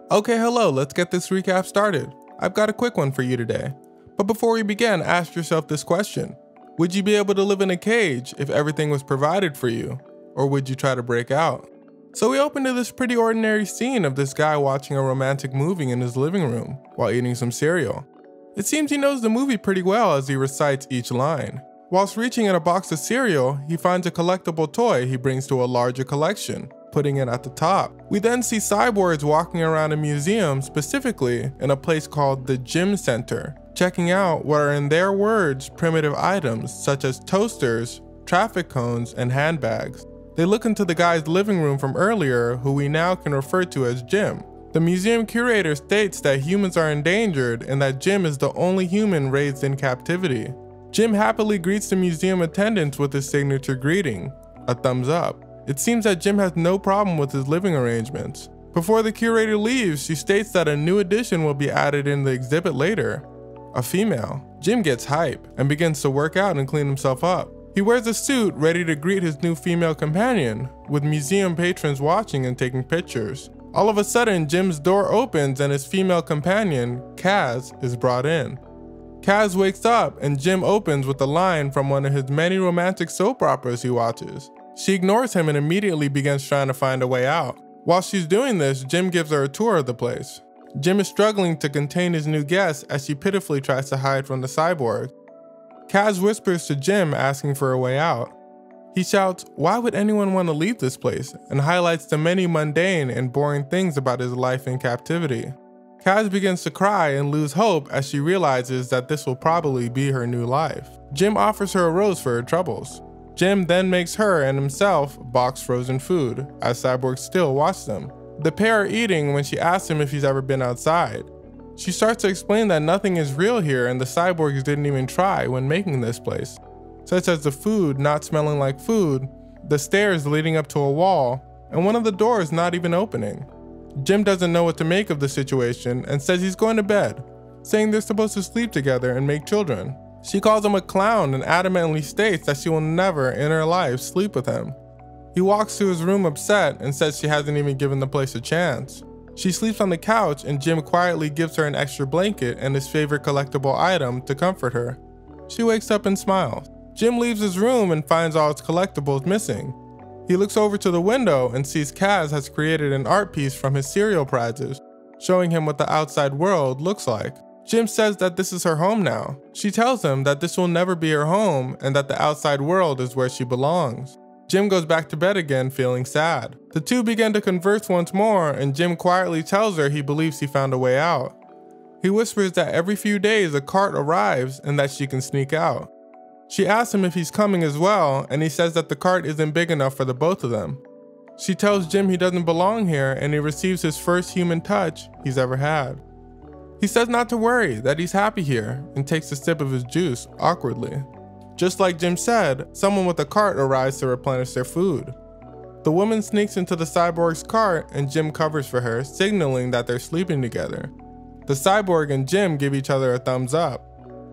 Okay, hello, let's get this recap started. I've got a quick one for you today. But before we begin, ask yourself this question. Would you be able to live in a cage if everything was provided for you? Or would you try to break out? So we open to this pretty ordinary scene of this guy watching a romantic movie in his living room while eating some cereal. It seems he knows the movie pretty well as he recites each line. Whilst reaching in a box of cereal, he finds a collectible toy he brings to a larger collection, putting it at the top. We then see Cyborgs walking around a museum, specifically in a place called the Gym Center, checking out what are, in their words, primitive items such as toasters, traffic cones, and handbags. They look into the guy's living room from earlier, who we now can refer to as Jim. The museum curator states that humans are endangered and that Jim is the only human raised in captivity. Jim happily greets the museum attendants with his signature greeting, a thumbs up. It seems that Jim has no problem with his living arrangements. Before the curator leaves, she states that a new addition will be added in the exhibit later, a female. Jim gets hype and begins to work out and clean himself up. He wears a suit ready to greet his new female companion, with museum patrons watching and taking pictures. All of a sudden, Jim's door opens and his female companion, Kaz, is brought in. Kaz wakes up and Jim opens with a line from one of his many romantic soap operas he watches. She ignores him and immediately begins trying to find a way out. While she's doing this, Jim gives her a tour of the place. Jim is struggling to contain his new guest as she pitifully tries to hide from the cyborg. Kaz whispers to Jim, asking for a way out. He shouts, "Why would anyone want to leave this place?" and highlights the many mundane and boring things about his life in captivity. Kaz begins to cry and lose hope as she realizes that this will probably be her new life. Jim offers her a rose for her troubles. Jim then makes her and himself box frozen food, as Cyborgs still watch them. The pair are eating when she asks him if he's ever been outside. She starts to explain that nothing is real here and the Cyborgs didn't even try when making this place, such as the food not smelling like food, the stairs leading up to a wall, and one of the doors not even opening. Jim doesn't know what to make of the situation and says he's going to bed, saying they're supposed to sleep together and make children. She calls him a clown and adamantly states that she will never in her life sleep with him. He walks to his room upset and says she hasn't even given the place a chance. She sleeps on the couch and Jim quietly gives her an extra blanket and his favorite collectible item to comfort her. She wakes up and smiles. Jim leaves his room and finds all its collectibles missing. He looks over to the window and sees Kaz has created an art piece from his cereal prizes, showing him what the outside world looks like. Jim says that this is her home now. She tells him that this will never be her home and that the outside world is where she belongs. Jim goes back to bed again, feeling sad. The two begin to converse once more and Jim quietly tells her he believes he found a way out. He whispers that every few days a cart arrives and that she can sneak out. She asks him if he's coming as well and he says that the cart isn't big enough for the both of them. She tells Jim he doesn't belong here and he receives his first human touch he's ever had. He says not to worry, that he's happy here, and takes a sip of his juice awkwardly. Just like Jim said, someone with a cart arrives to replenish their food. The woman sneaks into the cyborg's cart and Jim covers for her, signaling that they're sleeping together. The cyborg and Jim give each other a thumbs up.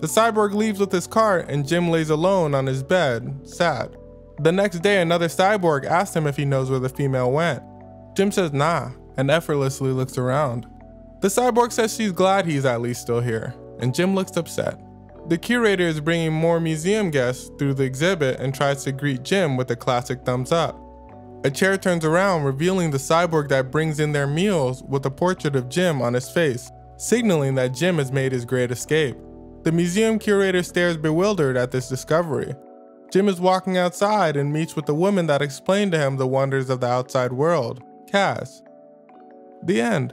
The cyborg leaves with his cart and Jim lays alone on his bed, sad. The next day, another cyborg asks him if he knows where the female went. Jim says nah, and effortlessly looks around. The cyborg says she's glad he's at least still here, and Jim looks upset. The curator is bringing more museum guests through the exhibit and tries to greet Jim with a classic thumbs up. A chair turns around, revealing the cyborg that brings in their meals with a portrait of Jim on his face, signaling that Jim has made his great escape. The museum curator stares bewildered at this discovery. Jim is walking outside and meets with the woman that explained to him the wonders of the outside world, Kaz. The end.